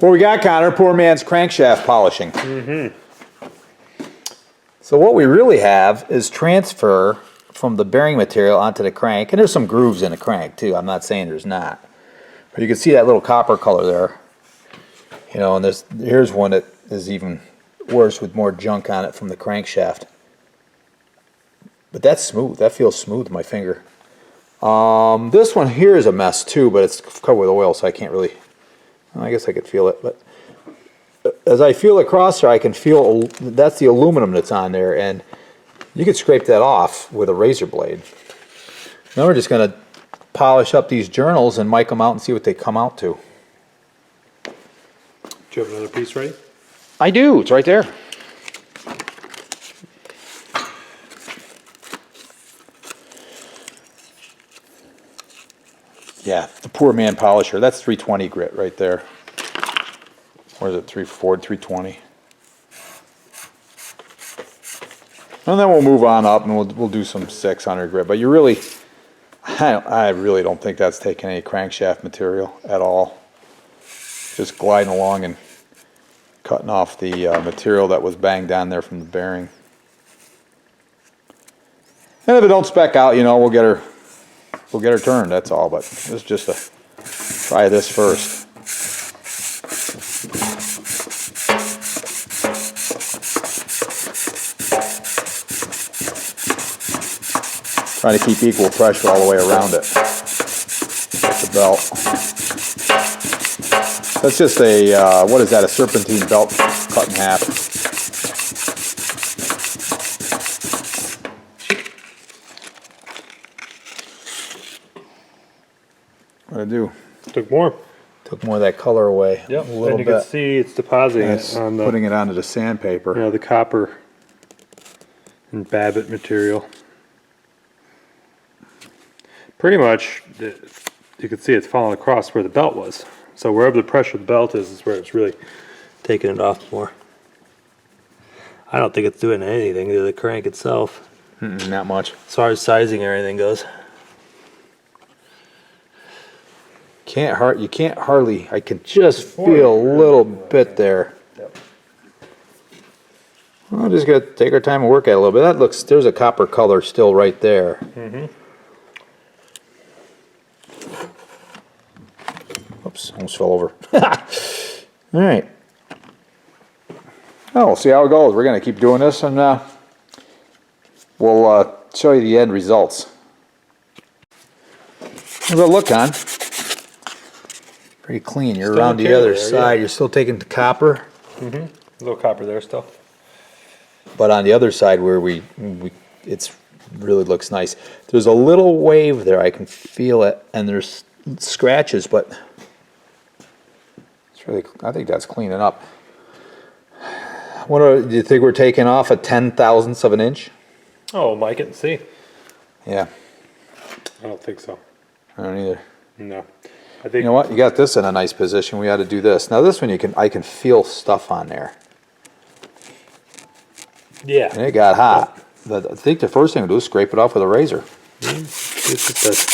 What we got, Connor? Poor man's crankshaft polishing. So what we really have is transfer from the bearing material onto the crank, and there's some grooves in the crank too. I'm not saying there's not, but you can see that little copper color there. You know, and here's one that is even worse with more junk on it from the crankshaft. But that's smooth. That feels smooth with my finger. This one here is a mess too, but it's covered with oil, so I can't really. I guess I could feel it, but as I feel across there, I can feel that's the aluminum that's on there, and you could scrape that off with a razor blade. Now we're just going to polish up these journals and mic them out and see what they come out to. Do you have another piece ready? I do. It's right there. Yeah, the poor man polisher. That's 320 grit right there. Or is it 320? And then we'll move on up and we'll do some 600 grit. But you really, I really don't think that's taking any crankshaft material at all. Just gliding along and cutting off the material that was banged on there from the bearing. And if it don't spec out, you know, we'll get her turned, that's all. But this is just a try this first. Trying to keep equal pressure all the way around it. Like the belt. That's just a, what is that, a serpentine belt cut in half. What'd I do? Took more. Took more of that color away. Yep, a little and you bit. can see it's depositing it on the, putting it onto the sandpaper. you know, the copper and Babbitt material. Pretty much, you can see it's falling across where the belt was. So wherever the pressure of the belt is where it's really taking it off more. I don't think it's doing anything to the crank itself. Not much. As far as sizing or anything goes. You can't hardly, I can just feel a little bit there. Yep. We'll just gotta take our time and work at it a little bit. That looks, there's a copper color still right there. Oops, almost fell over. All right. Oh, we'll see how it goes. We're going to keep doing this, and we'll show you the end results. How's that look, on? Pretty clean. You're Still around the material other there, side. yeah. You're still taking the copper. A little copper there still. But on the other side where it's really looks nice. There's a little wave there. I can feel it, and there's scratches, but it's really, I think that's cleaning up. Do you think we're taking off a 10,000th of an inch? Oh, mic it and see. Yeah, I don't think so. I don't either. No. I think You know what? You got this in a nice position. We ought to do this. Now this one I can feel stuff on there. yeah. And it got hot. But I think the first thing to do is scrape it off with a razor. It's just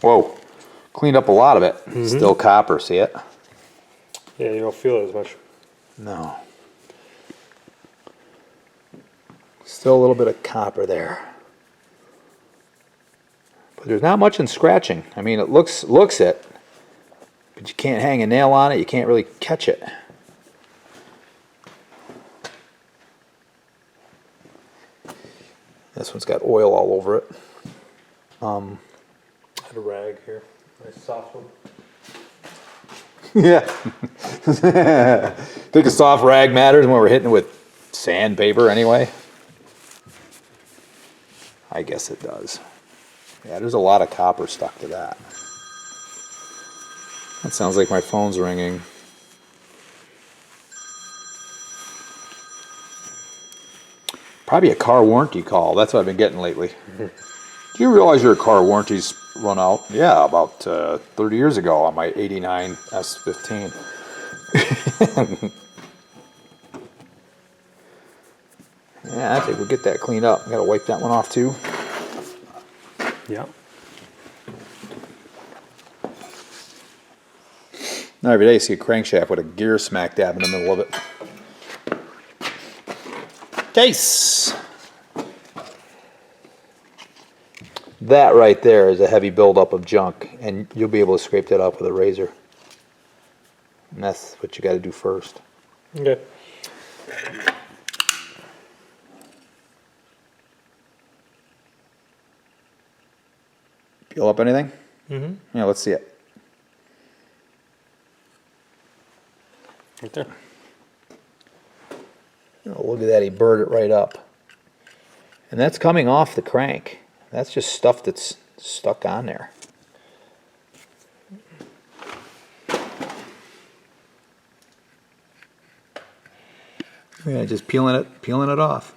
Whoa. Cleaned up a lot of it. Still copper, see it? yeah, you don't feel it as much. No. Still a little bit of copper there. But there's not much in scratching. I mean, it looks it, but you can't hang a nail on it. You can't really catch it. This one's got oil all over it. I had a rag here. Nice soft one. Yeah. Think a soft rag matters when we're hitting it with sandpaper anyway? I guess it does. Yeah, there's a lot of copper stuck to that. That sounds like my phone's ringing. Probably a car warranty call. That's what I've been getting lately. Do you realize your car warranties run out? Yeah, about 30 years ago on my 89 S15. Yeah, I think we'll get that cleaned up. Got to wipe that one off too. Yeah. Not every day you see a crankshaft with a gear smack dab in the middle of it. Case. That right there is a heavy buildup of junk, and you'll be able to scrape that off with a razor. And that's what you got to do first. Okay. Peel up anything? Mm-hmm. Yeah, let's see it. Right there. Oh, look at that, he burred it right up. And that's coming off the crank. That's just stuff that's stuck on there. Yeah, just peeling it off.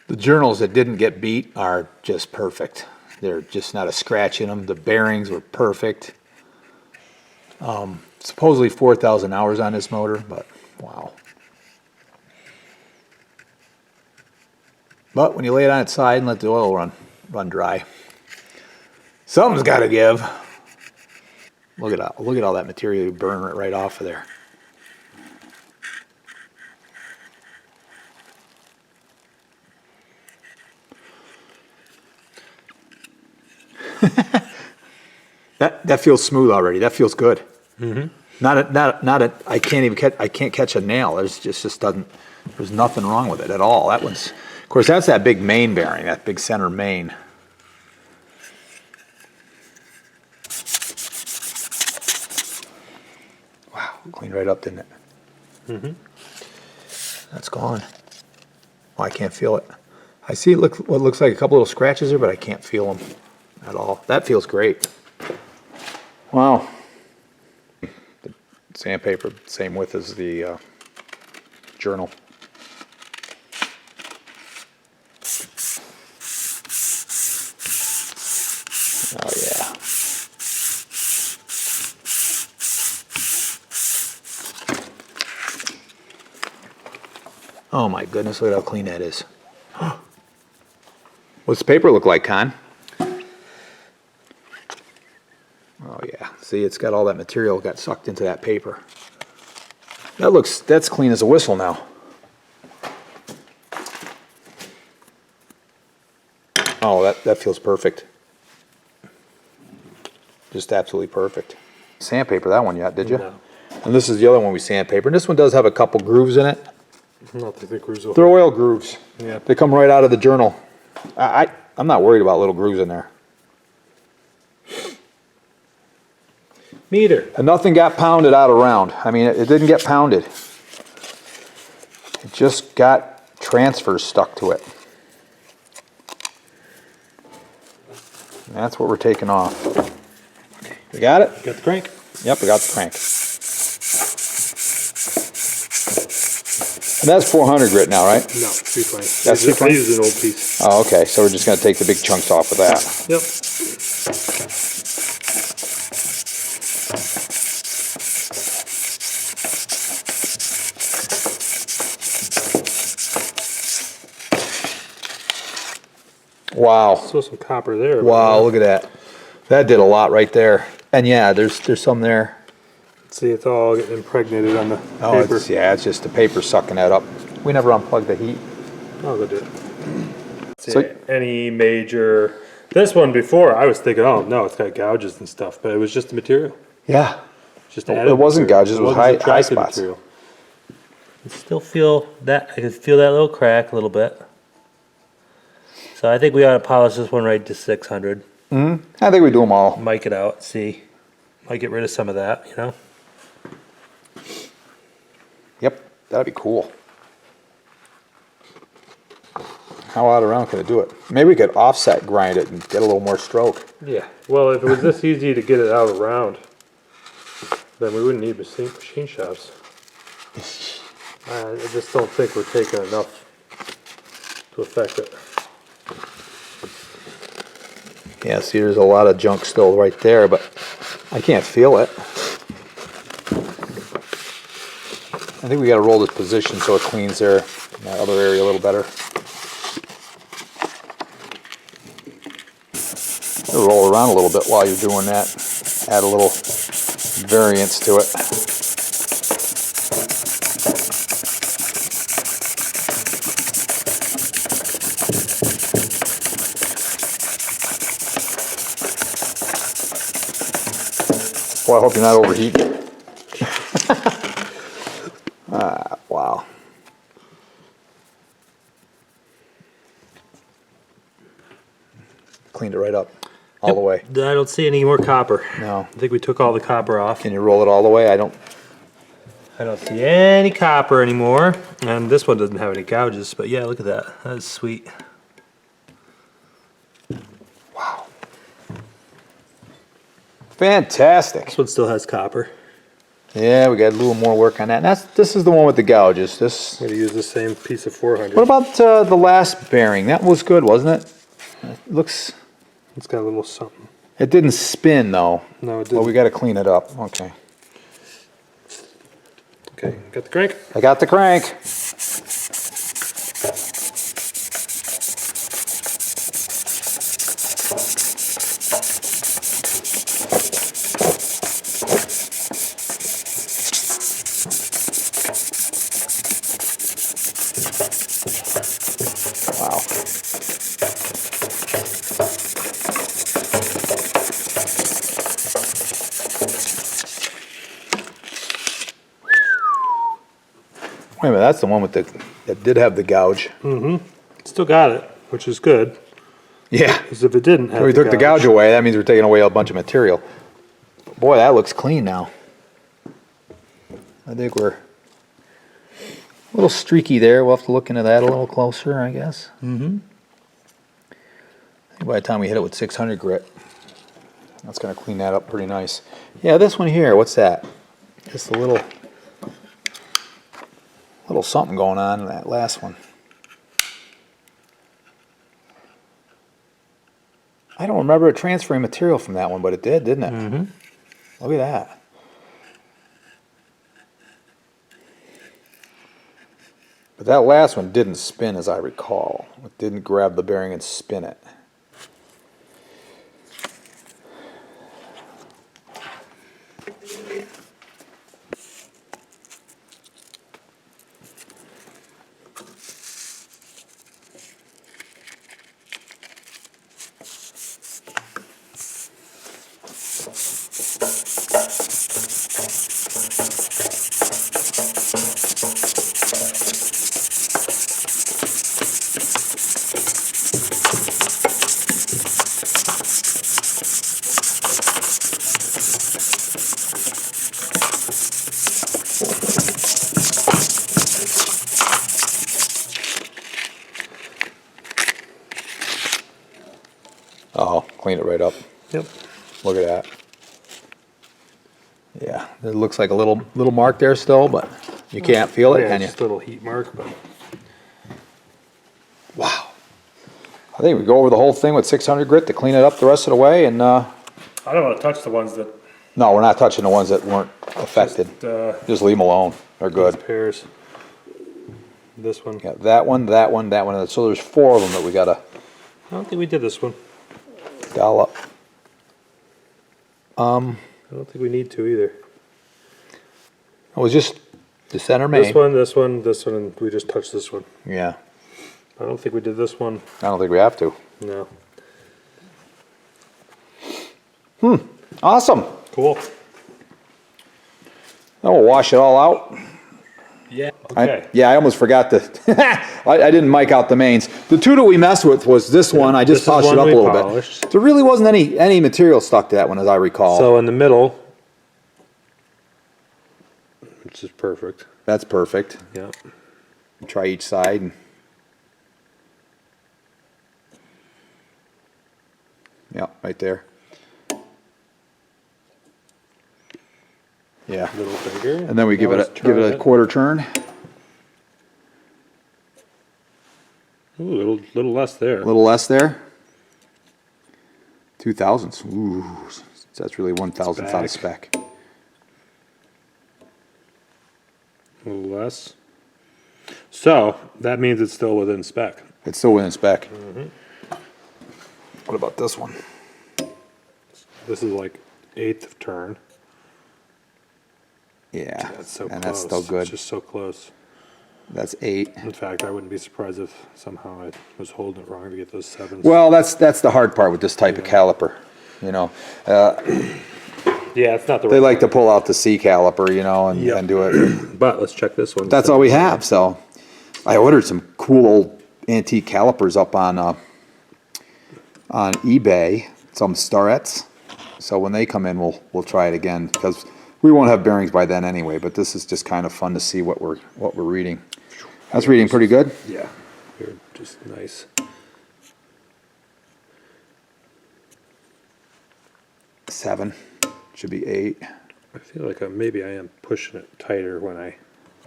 The journals that didn't get beat are just perfect. They're just not a scratch in them. The bearings were perfect. Supposedly 4,000 hours on this motor, but wow. But when you lay it on its side and let the oil run dry, something's got to give. Look at all that material you burn right off of there. That feels smooth already. That feels good. Mm-hmm. I can't catch a nail. There's nothing wrong with it at all. That one's, of course, that's that big main bearing, that big center main. Wow, cleaned right up, didn't it? Mm-hmm. That's gone. Oh, I can't feel it. I see what looks like a couple little scratches there, but I can't feel them at all. That feels great. Wow. The sandpaper, same width as the journal. Oh yeah. Oh my goodness, look at how clean that is. What's the paper look like, Con? Oh yeah, see, it's got all that material got sucked into that paper. That's clean as a whistle now. Oh, that feels perfect. Just absolutely perfect. Sandpaper that one yet, did you? No. And this is the other one we sandpaper. And this one does have a couple grooves in it. I don't think the grooves will. They're oil grooves. Yeah. They come right out of the journal. I'm not worried about little grooves in there. Meter. And nothing got pounded out around. I mean, it didn't get pounded. It just got transfers stuck to it. And that's what we're taking off. We got it? Got the crank. Yep, we got the crank. And that's 400 grit now, right? No, 320. That's 320? I used an old piece. Oh, okay. So we're just going to take the big chunks off of that. Yep. Wow. Still some copper there. Wow, look at that. That did a lot right there. And yeah, there's some there. See, it's all getting impregnated on the Oh, paper. it's just the paper sucking that up. We never unplugged the heat. I'll go do it. So- See, any major... This one before, I was thinking, oh, no, it's got gouges and stuff, but it was just the material. Yeah. Just It added wasn't material. gouges, it was wasn't high subtracted spots. material. I still feel that, I can feel that little crack a little bit. So I think we ought to polish this one right to 600. I think we do them all. Mic it out, see. Might get rid of some of that, you know? Yep, that'd be cool. How out around can it do it? Maybe we could offset grind it and get a little more stroke. Yeah, well, if it was this easy to get it out around, then we wouldn't need machine shops. I just don't think we're taking enough to affect it. Yeah, see, there's a lot of junk still right there, but I can't feel it. I think we got to roll this position so it cleans there in that other area a little better. Roll around a little bit while you're doing that. Add a little variance to it. Boy, I hope you're not overheating. Wow. Cleaned it right up. All the way. I don't see any more copper. No. I think we took all the copper off. Can you roll it all the way? I don't see any copper anymore. And this one doesn't have any gouges, but yeah, look at that. That's sweet. Wow. Fantastic. This one still has copper. Yeah, we got a little more work on that. And this is the one with the gouges. This. I'm gonna use the same piece of 400. What about the last bearing? That was good, wasn't it? It looks. It's got a little something. It didn't spin though. No, it didn't. Well, we got to clean it up. Okay. Okay, got the crank. I got the crank. Wow. Wait a minute, that's the one with that did have the gouge. Still got it, which is good. Yeah. Because if it didn't have We took the gouge away, that means we're taking away a bunch of material. Boy, that looks clean now. I think we're a little streaky there. We'll have to look into that a little closer, I guess. I think by the time we hit it with 600 grit, that's going to clean that up pretty nice. Yeah, this one here, what's that? Just a little something going on in that last one. I don't remember it transferring material from that one, but it did, didn't it? Look at that. But that last one didn't spin, as I recall. It didn't grab the bearing and spin it. Oh, clean it right up. Yep. Look at that. Yeah, it looks like a little mark there still, but you can't feel it, Yeah, can you? just a little heat mark, but Wow. I think we go over the whole thing with 600 grit to clean it up the rest of the way, and I don't want to touch the ones that no, we're not touching the ones that weren't affected. Just leave them alone. They're good. pairs. This one. Yeah, that one, that one, that one. So there's 4 of them that we gotta I don't think we did this one. dollop. I don't think we need to either. It was just the center main. This one, this one, this one, and we just touched this one. Yeah, I don't think we did this one. I don't think we have to. No. Awesome. Cool. Now we'll wash it all out. Yeah. Okay. I almost forgot to. I didn't mic out the mains. The 2 that we messed with was this one. I just this is polished it one up a we little polished. bit. There really wasn't any material stuck to that one, as I recall. So in the middle, which is perfect. That's perfect. Yeah. Try each side. And yeah, right there. Yeah, A little bigger. and then we give Now it let's a try quarter turn. Ooh, little less there. A little less there. 2/1000. Ooh, that's really 1/1000th out of spec. A little less. So that means it's still within spec. It's still within spec. What about this one? This is like 1/8 of turn. Yeah, That's so and close. that's still good. It's just so close. That's 8. In fact, I wouldn't be surprised if somehow I was holding it wrong to get those 7s. Well, that's the hard part with this type of caliper. You know, yeah, it's not the they right. like to pull out the C caliper, you know, and, Yep. and do it. But let's check this one. That's all we have. So, I ordered some cool old antique calipers up on eBay. Some Starrettes. So when they come in, we'll try it again because we won't have bearings by then anyway. But this is just kind of fun to see what we're reading. That's reading pretty good. Yeah, you're just nice. 7 should be 8. I feel like maybe I am pushing it tighter when I.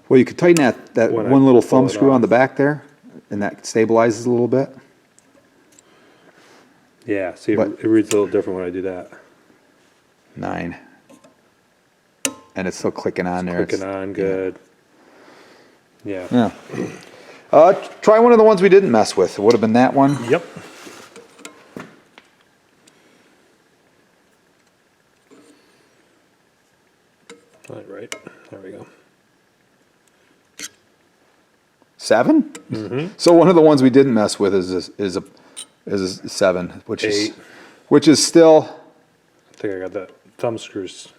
Well, you could tighten that When I one little pull thumb it screw on off. the back there, and that stabilizes a little bit. Yeah, see, But- it reads a little different when I do that. 9. And it's still clicking on there. Clicking on, good. Yeah. Yeah. Try one of the ones we didn't mess with. It would have been that one. Yep. All right, there we go. 7. Mm-hmm. So one of the ones we didn't mess with is a 7, which 8. is still. I think I got that thumb screws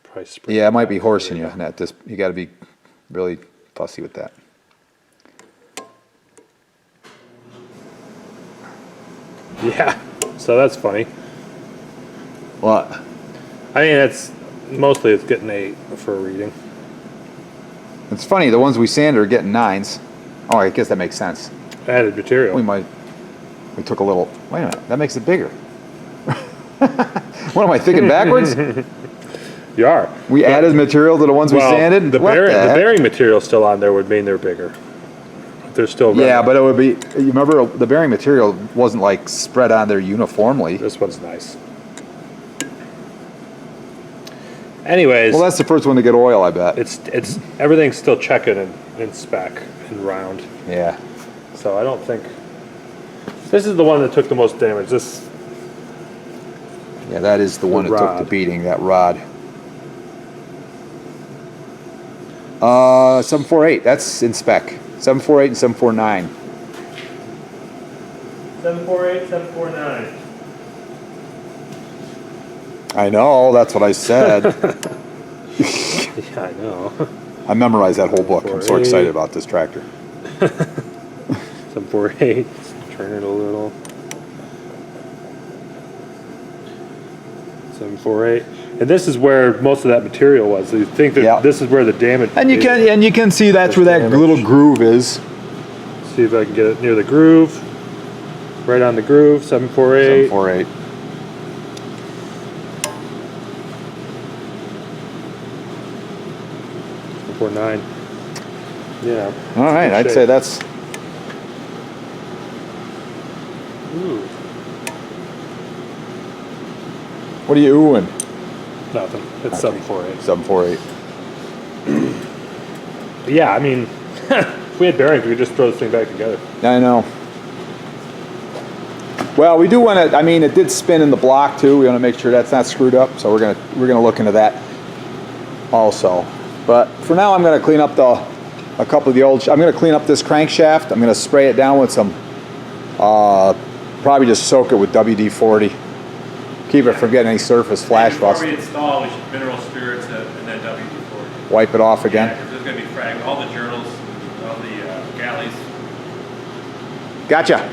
probably sprayed Yeah, it might be back. horsing you. At this, you got to be really fussy with that. Yeah, so that's funny. What? I mean, it's mostly it's getting 8 for a reading. It's funny. The ones we sanded are getting 9s. Oh, I guess that makes sense. Added material. We took a little. Wait a minute. That makes it bigger. What am I thinking backwards? You are. We added material to the ones we sanded. The, What bearing, the heck? bearing material still on there would mean they're bigger. They're still Yeah, running. but it would be. You remember the bearing material wasn't like spread on there uniformly. This one's nice. Anyways, Well, that's the first one to get oil, I bet. it's everything's still checking in spec and round. Yeah. So I don't think this is the one that took the most damage. This Yeah, that is the one that took rod. the beating. That rod. 748. That's in spec. 748 and 749. 748, 749. I know. That's what I said. Yeah, I know. I memorized that whole book. I'm so 748. excited about this tractor. 748. Turn it a little. 748. And this is where most of that material was. So you think that Yeah. this is where the damage And you can see that's where that Damage. little groove is. See if I can get it near the groove. Right on the groove. 748. 748. 749. Yeah. All right, Good I'd shape. say that's. Ooh. What are you oohing? Nothing. It's 748. 748. Yeah, I mean, if we had bearings, we could just throw this thing back together. I know. Well, we do want to. I mean, it did spin in the block too. We want to make sure that's not screwed up. So we're gonna look into that also. But for now, I'm gonna clean up a couple of the old. I'm gonna clean up this crankshaft. I'm gonna spray it down with some. Probably just soak it with WD-40. Keep it from getting any surface flash rust. Before we install, we should mineral spirits it and then WD-40. Wipe it off again. Yeah, because there's going to be fragments. All the journals, all the galleys. Gotcha.